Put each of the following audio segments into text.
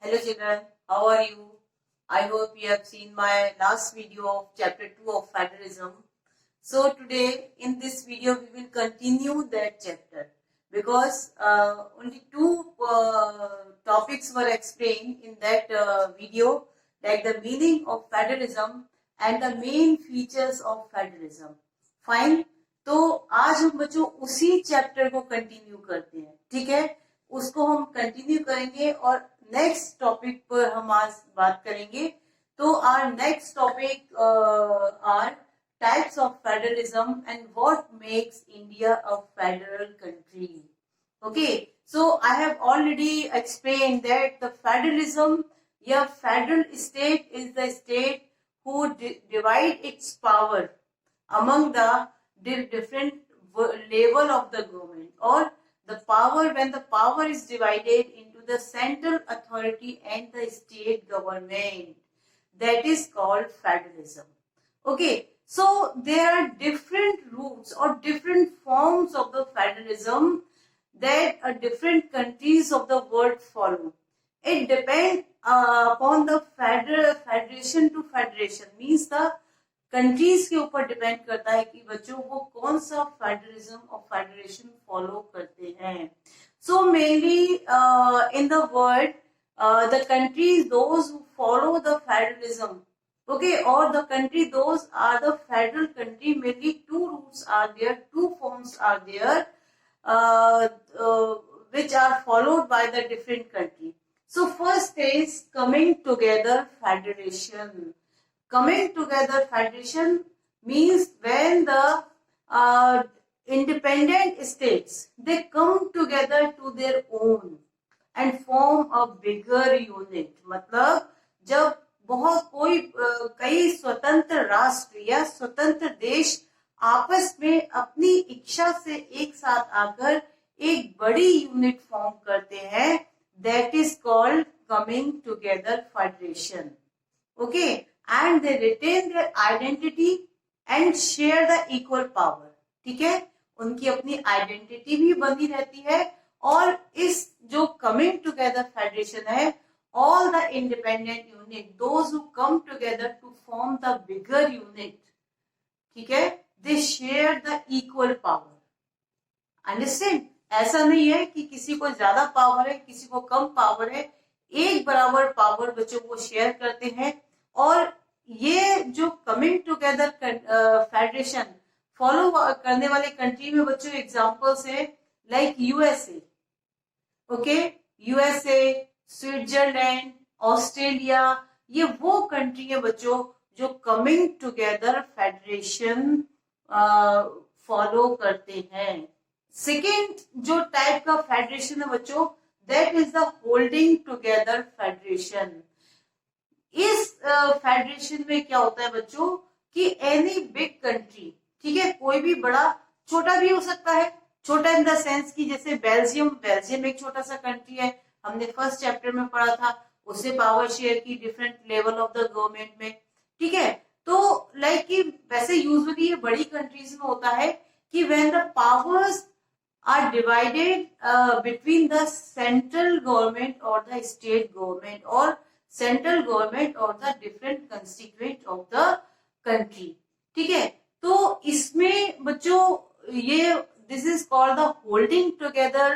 Hello children, how are you? I hope you have seen my last video of chapter 2 of federalism. So today in this video we will continue that chapter because only two topics were explained in that video, like the meaning of federalism and the main features of federalism. Fine. तो आज हम बच्चों उसी chapter को continue करते हैं, ठीक है। उसको हम कंटिन्यू करेंगे और नेक्स्ट टॉपिक पर हम आज बात करेंगे। तो our next topic are types of federalism and what makes India a federal country. Okay, so I have already explain that the federalism या federal state is the state who divide its power among the different level of the government, or the power, when the power is divided into the central authority and the state government, that is called federalism. Okay, so there are different routes or different forms of the federalism that different countries of the world follow. It depends upon the federation to federation, means the countries के ऊपर depend करता है कि बच्चों वो कौन सा federalism और फेडरेशन फॉलो करते हैं। So mainly in the world the countries those who follow the federalism, okay, or the country those are the federal country, mainly two routes are there, two forms are there which are followed by the different country. So first is coming together federation. Coming together federation means when the independent states, they come together to their own and form a bigger unit. मतलब जब बहुत कई स्वतंत्र राष्ट्र या स्वतंत्र देश आपस में अपनी इच्छा से एक साथ आकर एक बड़ी यूनिट फॉर्म करते हैं, that is called coming together federation. Okay, and they retain their identity and share the equal power. ठीक है, उनकी अपनी आइडेंटिटी भी बनी रहती है और इस जो कमिंग टुगेदर फेडरेशन है, all the independent unit, those who come together to form the bigger unit, ठीक है, they share the equal power. Understand? ऐसा नहीं है कि किसी को ज्यादा पावर है किसी को कम पावर है, एक बराबर पावर बच्चों को शेयर करते हैं। और ये जो कमिंग टुगेदर फेडरेशन फॉलो करने वाले कंट्री में बच्चों एग्जांपल्स है like USA, okay, USA, Switzerland, Australia, ये वो कंट्री है बच्चों जो कमिंग टुगेदर फेडरेशन फॉलो करते हैं। सेकेंड जो टाइप का फेडरेशन है बच्चों, that is the holding together federation. इस फेडरेशन में क्या होता है बच्चों कि एनी बिग कंट्री, ठीक है, कोई भी बड़ा, छोटा भी हो सकता है, छोटा इन द सेंस की जैसे बेल्जियम एक छोटा सा कंट्री है, हमने फर्स्ट चैप्टर में पढ़ा था, उससे पावर शेयर की different level of the government में, ठीक है। तो लाइक कि वैसे यूजुअली ये बड़ी कंट्रीज में होता है कि when the powers are divided between the central government or the state government or central government or the different constituent of the country, ठीक है। तो इसमें बच्चों ये this is called the holding together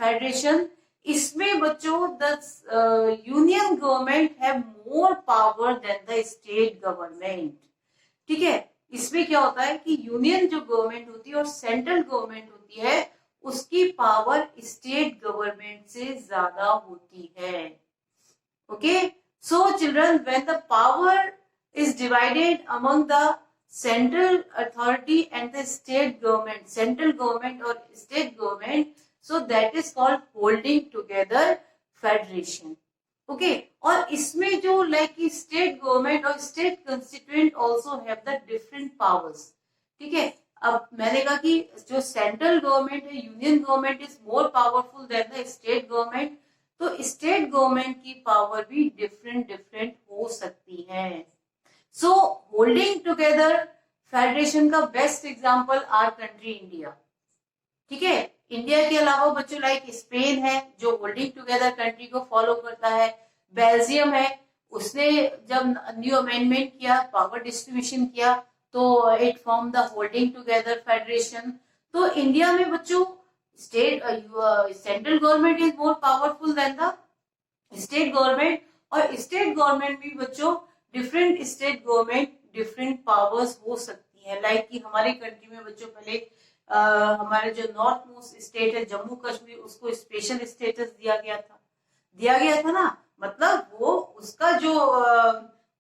federation. इसमें बच्चों the union government have more power than the state government, ठीक है। इसमें क्या होता है कि यूनियन जो गवर्नमेंट होती है और सेंट्रल गवर्नमेंट होती है उसकी पावर स्टेट गवर्नमेंट से ज्यादा होती है। Okay, so children, when the power is divided among the central authority and the state government, central government और state government, so that is called holding together federation. Okay, और इसमें जो like state government और state constituent also have the different powers, ठीक है। अब मैंने कहा कि जो सेंट्रल गवर्नमेंट है, union government is more powerful than the state government, तो स्टेट गवर्नमेंट की पावर भी डिफरेंट हो सकती है। सो होल्डिंग टुगेदर फेडरेशन का best example our country India, ठीक है। इंडिया के अलावा बच्चों लाइक स्पेन है जो होल्डिंग टुगेदर कंट्री को फॉलो करता है, बेल्जियम है, उसने जब न्यू अमेंडमेंट किया, पावर डिस्ट्रीब्यूशन किया, तो it form the holding together federation. तो इंडिया में बच्चों state central government is more powerful than the state government, और स्टेट गवर्नमेंट भी बच्चों different state government different powers हो सकती है। लाइक कि हमारे कंट्री में बच्चों पहले हमारे जो नॉर्थ मोस्ट स्टेट है जम्मू कश्मीर, उसको स्पेशल स्टेटस दिया गया था ना, मतलब वो उसका जो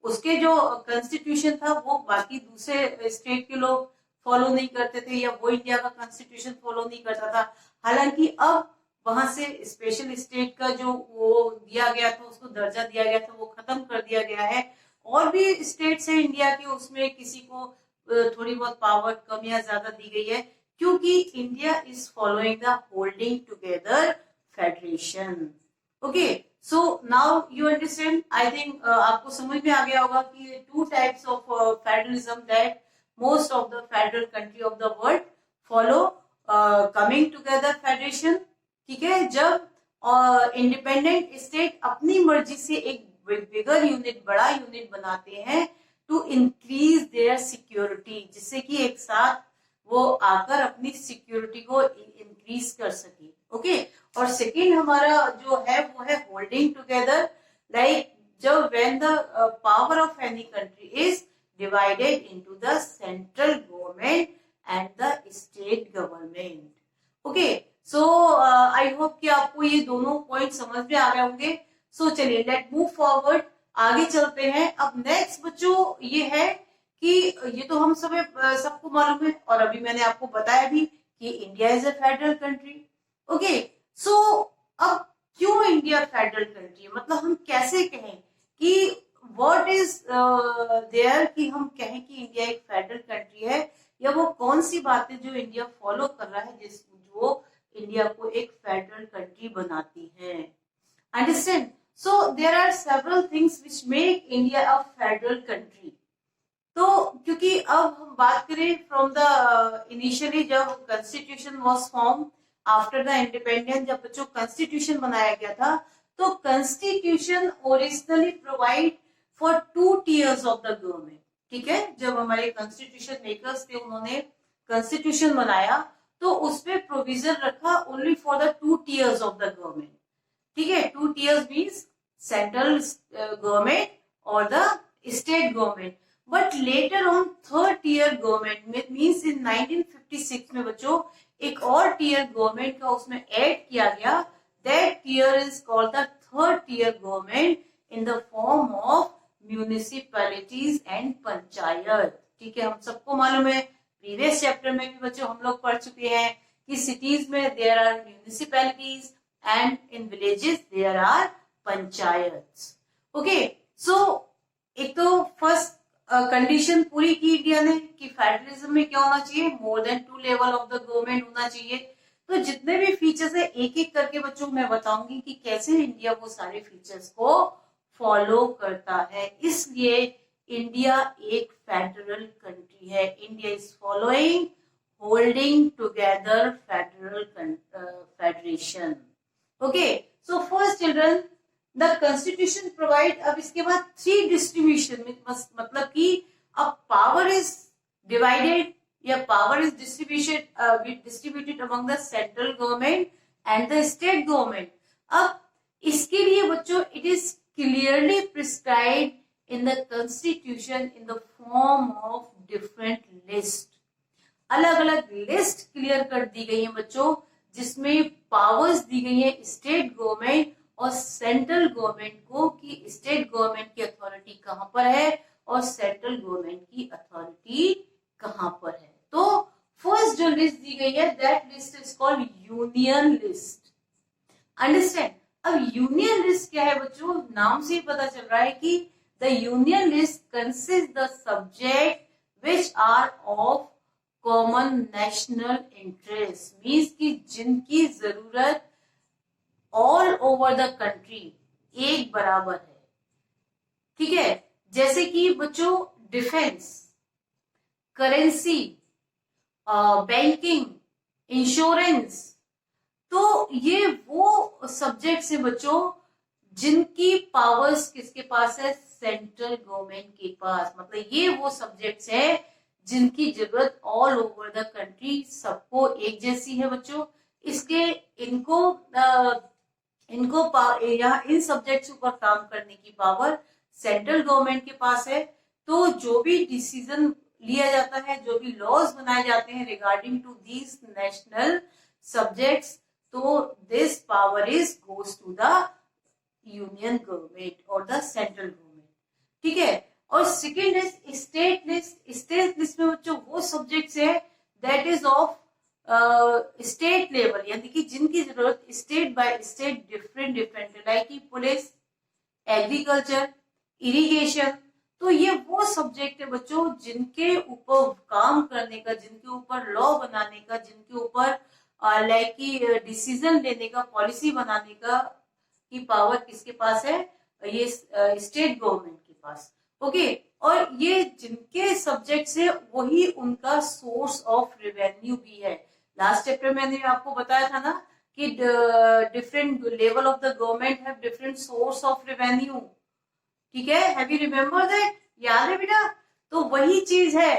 उसके जो कॉन्स्टिट्यूशन था वो बाकी दूसरे स्टेट के लोग फॉलो नहीं करते थे, या वो इंडिया का कॉन्स्टिट्यूशन फॉलो नहीं करता था। हालांकि अब वहां से स्पेशल स्टेट का जो वो दिया गया था, उसको दर्जा दिया गया था, वो खत्म कर दिया गया है। और भी स्टेट्स है इंडिया के, उसमें किसी को थोड़ी बहुत पावर कम या ज्यादा दी गई है, क्योंकि India is following the holding together federation. Okay, so now you understand, I think आपको समझ में आ गया होगा कि two types of federalism that most of the federal country of the world follow, coming together federation, ठीक है, जब independent state अपनी मर्जी से एक बिगर यूनिट, बड़ा यूनिट बनाते हैं टू इंक्रीज देयर सिक्योरिटी, जिससे कि एक साथ वो आकर अपनी सिक्योरिटी को इंक्रीज कर सके। ओके, और सेकंड हमारा जो है वो है होल्डिंग टुगेदर, लाइक जब when the power of any country is divided into the central government and the state government. Okay, so I hope कि आपको ये दोनों पॉइंट समझ में आ गए होंगे। सो चलिए लेट मूव फॉरवर्ड, आगे चलते हैं। अब नेक्स्ट बच्चों ये है कि ये तो हम सबको मालूम है, और अभी मैंने आपको बताया भी कि India is a federal country. Okay, so अब क्यों इंडिया फेडरल कंट्री है, मतलब हम कैसे कहें कि व्हाट इज देयर कि हम कहें कि इंडिया एक फेडरल कंट्री है, या वो कौन सी बातें जो इंडिया फॉलो कर रहा है जो इंडिया को एक फेडरल कंट्री बनाती है। Understand, so there are several things which make India a federal country. तो क्योंकि अब हम बात करें फ्रॉम द इनिशियली जब constitution was form after the independence, जब बच्चों कॉन्स्टिट्यूशन बनाया गया था, तो constitution originally provide for 2 tiers of the government. ठीक है, जब हमारे कॉन्स्टिट्यूशन मेकर्स थे उन्होंने कॉन्स्टिट्यूशन बनाया, तो उसमें प्रोविजन रखा only for the 2 tiers of the government. ठीक है, 2 टियर्स मीन्स सेंट्रल गवर्नमेंट और the state government. But later on third tier government means in 1956 में बच्चों एक और टियर गवर्नमेंट का उसमें ऐड किया गया। That tier is called the third tier government in the form of municipalities and panchayat. ठीक है, हम सबको मालूम है, प्रीवियस चैप्टर में भी बच्चों हम लोग पढ़ चुके हैं कि सिटीज में there are municipalities and in villages there are panchayat. Okay, so एक तो फर्स्ट कंडीशन पूरी की इंडिया ने कि फेडरलिज्म में क्या होना चाहिए, more than 2 level of the government होना चाहिए। तो जितने भी फीचर्स है एक एक करके बच्चों मैं बताऊंगी कि कैसे इंडिया वो सारे फीचर्स को फॉलो करता है। इसलिए इंडिया एक फेडरल कंट्री है। India is following holding together federal federation. Okay, so first children the constitution provide, अब इसके बाद 3 डिस्ट्रीब्यूशन, मतलब कि अब पावर इज डिवाइडेड या power is distributed among the central government and the state government. अब इसके लिए बच्चों it is clearly prescribed in the constitution in the form of different list. अलग अलग लिस्ट क्लियर कर दी गई है बच्चों, जिसमें पावर्स दी गई है स्टेट गवर्नमेंट और सेंट्रल गवर्नमेंट को कि स्टेट गवर्नमेंट की अथॉरिटी कहां पर है और सेंट्रल गवर्नमेंट की अथॉरिटी कहां पर है। तो फर्स्ट जो लिस्ट दी गई है that list is called union list. Understand, अब यूनियन लिस्ट क्या है बच्चों, नाम से ही पता चल रहा है कि the union list consist the subject which are of common national interest, means कि जिनकी जरूरत ऑल ओवर द कंट्री एक बराबर है। ठीक है, जैसे कि बच्चों डिफेंस, करेंसी, बैंकिंग, इंश्योरेंस। तो ये वो सब्जेक्ट्स है बच्चों जिनकी पावर्स किसके पास है, सेंट्रल गवर्नमेंट के पास। मतलब ये वो सब्जेक्ट्स है जिनकी जरूरत ऑल ओवर द कंट्री सबको एक जैसी है बच्चों। इसके इनको यहाँ इन सब्जेक्ट्स पर काम करने की पावर सेंट्रल गवर्नमेंट के पास है। तो जो भी डिसीजन लिया जाता है, जो भी लॉज बनाए जाते हैं regarding to these national subjects, तो this power is goes to the union government और द सेंट्रल गवर्नमेंट। ठीक है। और second is state list. State list में बच्चों वो सब्जेक्ट्स है that is of state level, यानी कि जिनकी जरूरत state by state different different है, लाइक पुलिस, एग्रीकल्चर, इरिगेशन। तो ये वो सब्जेक्ट है बच्चों जिनके ऊपर काम करने का, जिनके ऊपर लॉ बनाने का, जिनके ऊपर लाइक की डिसीजन लेने का, पॉलिसी बनाने का की पावर किसके पास है, ये स्टेट गवर्नमेंट के पास। ओके। और ये जिनके सब्जेक्ट्स है वही उनका सोर्स ऑफ रेवेन्यू भी है। लास्ट चैप्टर में मैंने आपको बताया था ना कि different level of the government have different source of revenue. ठीक है, हैव यू रिमेम्बर दैट? याद है बेटा? तो वही चीज है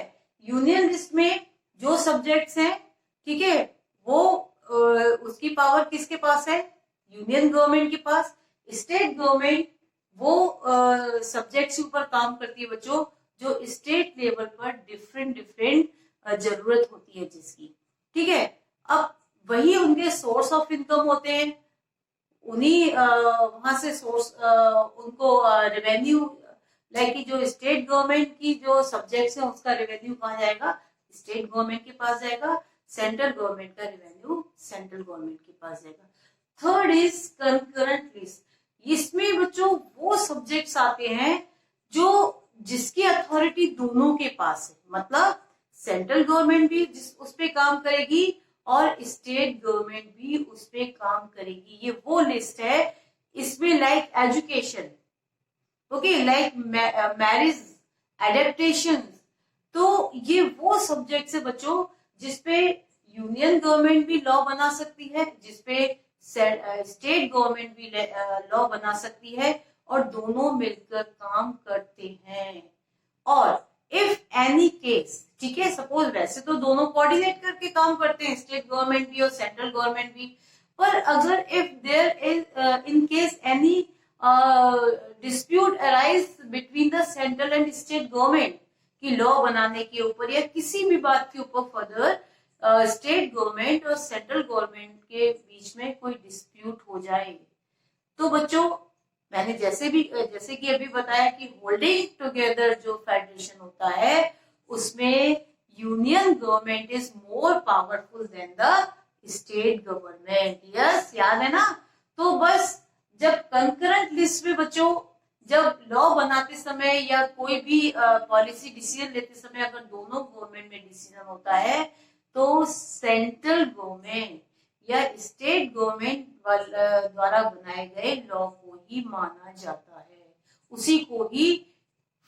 यूनियन लिस्ट में जो सब्जेक्ट्स हैं, ठीक है, वो उसकी पावर किसके पास है, यूनियन गवर्नमेंट के पास। स्टेट गवर्नमेंट वो सब्जेक्ट्स के ऊपर काम करती है बच्चों जो स्टेट लेवल पर डिफरेंट डिफरेंट जरूरत होती है जिसकी। ठीक है। अब वही उनके सोर्स ऑफ इनकम होते हैं, उन्हीं वहां से सोर्स उनको रेवेन्यू, लाइक जो स्टेट गवर्नमेंट की जो सब्जेक्ट्स है उसका रेवेन्यू कहाँ जाएगा, स्टेट गवर्नमेंट के पास जाएगा। सेंट्रल गवर्नमेंट का रेवेन्यू सेंट्रल गवर्नमेंट के पास जाएगा। Third is concurrent list. इसमें बच्चों वो सब्जेक्ट्स आते हैं जो जिसकी अथॉरिटी दोनों के पास है, मतलब सेंट्रल गवर्नमेंट भी उस पे काम करेगी और स्टेट गवर्नमेंट भी उस पे काम करेगी। ये वो लिस्ट है। इसमें like education, okay, like marriage, adaptation. तो ये वो सब्जेक्ट्स है बच्चों जिसपे यूनियन गवर्नमेंट भी लॉ बना सकती है, जिसपे स्टेट गवर्नमेंट भी लॉ बना सकती है, और दोनों मिलकर काम करते हैं। और इफ एनी केस, ठीक है, सपोज वैसे तो दोनों कोऑर्डिनेट करके काम करते हैं, स्टेट गवर्नमेंट भी और सेंट्रल गवर्नमेंट भी, पर अगर if there is in case any dispute arise between the central and state government की लॉ बनाने के ऊपर या किसी भी बात के ऊपर फर्दर स्टेट गवर्नमेंट और सेंट्रल गवर्नमेंट के बीच में कोई डिस्प्यूट हो जाए, तो बच्चों मैंने जैसे कि अभी बताया कि होल्डिंग टुगेदर जो फेडरेशन होता है उसमें union government is more powerful than the state government. Yes, याद है ना? तो बस जब कंकरेंट लिस्ट में बच्चों जब लॉ बनाते समय या कोई भी पॉलिसी डिसीजन लेते समय अगर दोनों गवर्नमेंट में डिसीजन होता है तो सेंट्रल गवर्नमेंट या स्टेट गवर्नमेंट द्वारा बनाए गए लॉ को ही माना जाता है, उसी को ही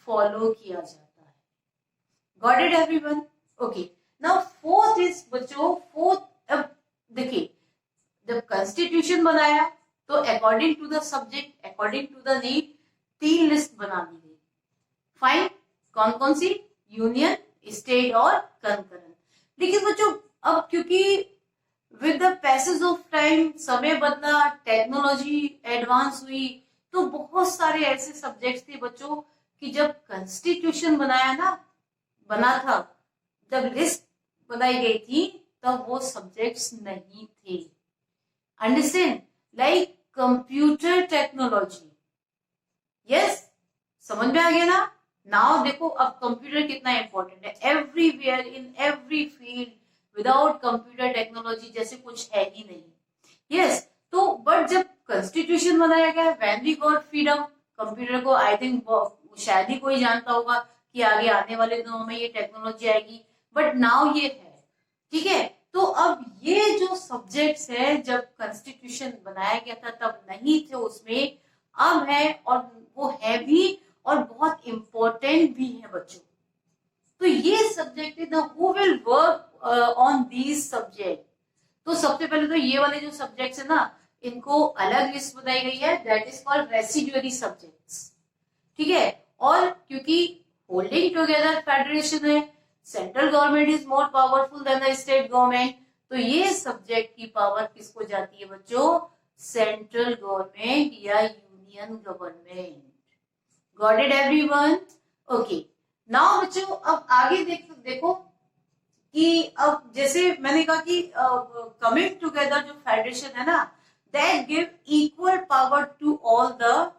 फॉलो किया जाता है। Got it everyone? Okay. Now fourth is बच्चों, अब देखिए जब कॉन्स्टिट्यूशन बनाया तो according to the subject, according to the need 3 list बना दी गई। फाइन, कौन कौन सी? यूनियन, स्टेट और कंकरेंट। लेकिन बच्चों अब क्योंकि with the passage of time समय बदला, टेक्नोलॉजी एडवांस हुई, तो बहुत सारे ऐसे सब्जेक्ट्स थे बच्चों कि जब कॉन्स्टिट्यूशन बना था, जब लिस्ट बनाई गई थी तब वो सब्जेक्ट्स नहीं थे। Understand? Like computer technology. Yes, समझ में आ गया ना? नाउ देखो अब कंप्यूटर कितना इंपॉर्टेंट है। Everywhere in every field without computer technology जैसे कुछ है ही नहीं। यस, तो बट जब कॉन्स्टिट्यूशन बनाया गया, when we got freedom, computer को आई थिंक शायद ही कोई जानता होगा कि आगे आने वाले दिनों में ये टेक्नोलॉजी आएगी, बट नाउ ये है। ठीक है, तो अब ये जो सब्जेक्ट्स है जब कॉन्स्टिट्यूशन बनाया गया था तब नहीं थे उसमें, अब है और वो है भी और बहुत इंपॉर्टेंट भी है बच्चों। तो ये सब्जेक्ट है, who will work on these subject, तो सबसे पहले तो ये वाले जो सब्जेक्ट्स है ना, इनको अलग लिस्ट बनाई गई है, that is called residuary subjects, ठीक है। और क्योंकि होल्डिंग टुगेदर फेडरेशन है, central government is more powerful than the state government, तो ये सब्जेक्ट की पावर किसको जाती है बच्चों, सेंट्रल गवर्नमेंट या union government. Got it everyone? Okay, now बच्चों अब आगे देखो कि अब जैसे मैंने कहा कि कमिंग टुगेदर जो फेडरेशन है ना, that give equal power to all the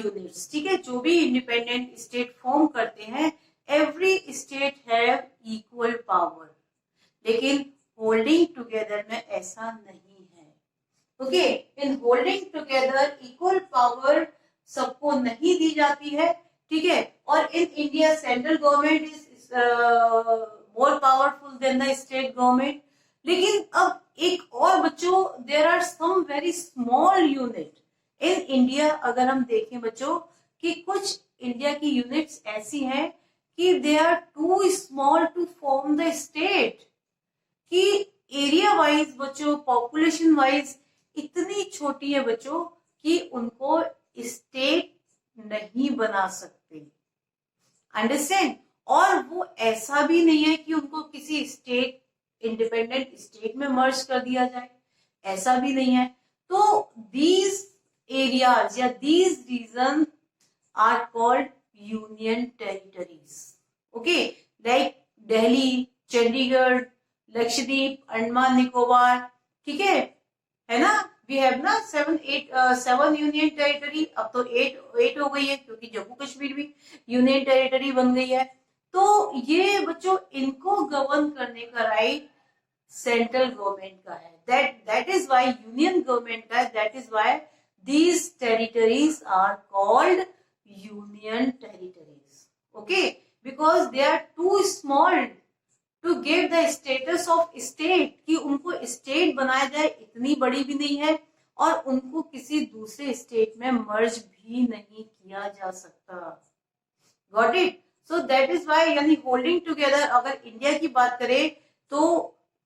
units, ठीक है। जो भी इंडिपेंडेंट स्टेट फॉर्म करते हैं, every state have equal power, लेकिन होल्डिंग टुगेदर में ऐसा नहीं है। Okay, in holding together equal power सबको नहीं दी जाती है, ठीक है। और in India central government is more powerful than the state government. लेकिन अब एक और बच्चों, there are some very small unit in India. अगर हम देखें बच्चों कि कुछ इंडिया की यूनिट्स ऐसी हैं कि they are too small to form the state, कि एरिया वाइज बच्चों, पॉपुलेशन वाइज इतनी छोटी है बच्चों कि उनको स्टेट नहीं बना सकते, अंडरस्टैंड। और वो ऐसा भी नहीं है कि उनको किसी स्टेट, इंडिपेंडेंट स्टेट में मर्ज कर दिया जाए, ऐसा भी नहीं है। तो दीज एरियाज या these region are called union territories, okay. Like Delhi, Chandigarh, Lakshadweep, Andaman Nicobar, ठीक है ना। वी हैव ना 7 यूनियन टेरिटरी, अब तो 8 हो गई है क्योंकि जम्मू कश्मीर भी यूनियन टेरिटरी बन गई है। तो ये बच्चों, इनको गवर्न करने का राइट सेंट्रल गवर्नमेंट का है, that is why union government का है, that is why these territories are called union territories, okay, because they are too small to give the status of state, कि उनको स्टेट बनाया जाए, इतनी बड़ी भी नहीं है, और उनको किसी दूसरे स्टेट में मर्ज भी नहीं किया जा सकता। Got it? So that is why, यानी होल्डिंग टुगेदर, अगर इंडिया की बात करें तो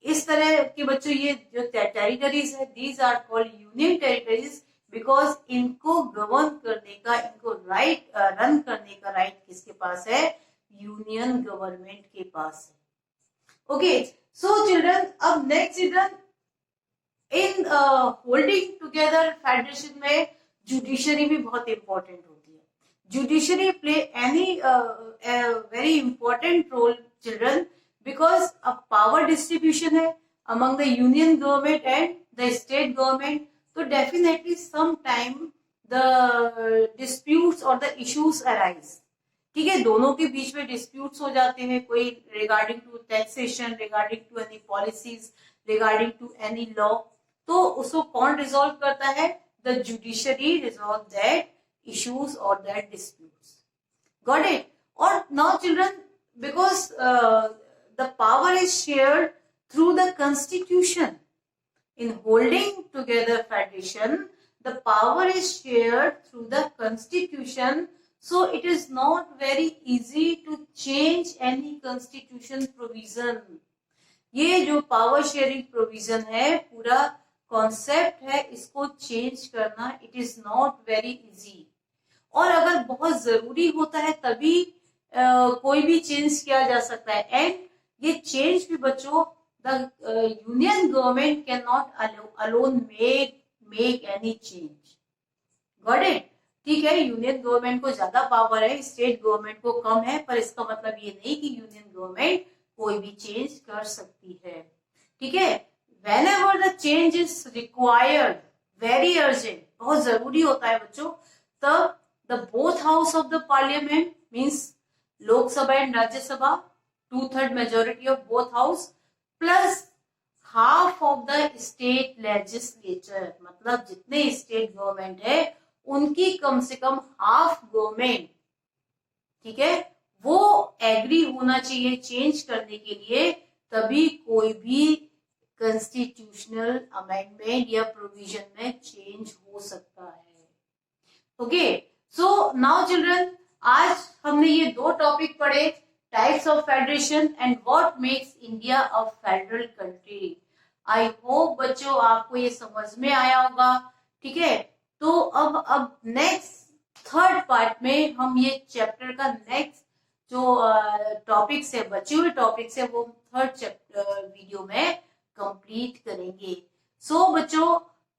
इस तरह के बच्चों, ये जो टेरिटरीज है, these are called union territories, because इनको गवर्न करने का, इनको राइट रन करने का राइट किसके पास है, यूनियन गवर्नमेंट के पास है। ओके, सो चिल्ड्रन, अब next children, in holding together federation में जुडिशरी भी बहुत इंपॉर्टेंट होती है। Judiciary play any very important role children, because अब पावर डिस्ट्रीब्यूशन है among the union government and the state government, तो definitely some time the disputes और the issues arise, ठीक है। दोनों के बीच में डिस्प्यूट्स हो जाते हैं, कोई regarding to taxation, regarding to any policies, regarding to any law, तो उसको कौन रिजॉल्व करता है, the judiciary resolve that issues और दैट डिस्प्यूट्स। Got it? और now children, because the power is shared through the constitution, in holding together federation, the power is shared through the constitution, so it is not very easy to change any constitution provision. ये जो power sharing provision है, पूरा concept है, इसको change करना it is not very easy, और अगर बहुत जरूरी होता है तभी कोई भी चेंज किया जा सकता है, एंड ये चेंज भी बच्चों, the union government cannot alone make any change. Got it? ठीक है, यूनियन गवर्नमेंट को ज्यादा पावर है, स्टेट गवर्नमेंट को कम है, पर इसका मतलब ये नहीं कि यूनियन गवर्नमेंट कोई भी चेंज कर सकती है, ठीक है। whenever the change is required, very urgent, बहुत जरूरी होता है बच्चों, तब the both house of the parliament means Lok Sabha and Rajya Sabha, 2/3 majority of both house plus half of the state legislature, मतलब जितने स्टेट गवर्नमेंट है उनकी कम से कम हाफ गवर्नमेंट, ठीक है, वो एग्री होना चाहिए चेंज करने के लिए, तभी कोई भी कॉन्स्टिट्यूशनल अमेंडमेंट या प्रोविजन में चेंज हो सकता है। ओके, सो नाउ चिल्ड्रन, आज हमने ये 2 टॉपिक पढ़े, types of federation and what makes India a federal country. I hope बच्चों आपको ये समझ में आया होगा। ठीक है, तो अब नेक्स्ट थर्ड पार्ट में हम ये चैप्टर का नेक्स्ट जो टॉपिक्स है, बचे हुए टॉपिक्स है, वो थर्ड चैप्टर वीडियो में कंप्लीट करेंगे। सो बच्चों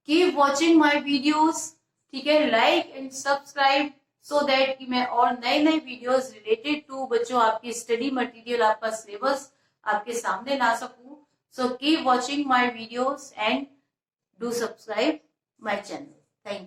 कीप वॉचिंग माय वीडियोस, ठीक है, like and subscribe so that कि मैं और नए नए वीडियोस रिलेटेड टू बच्चों आपकी स्टडी मटेरियल, आपका सिलेबस आपके सामने ला सकूं। So keep watching my videos and do subscribe my channel. Thank you.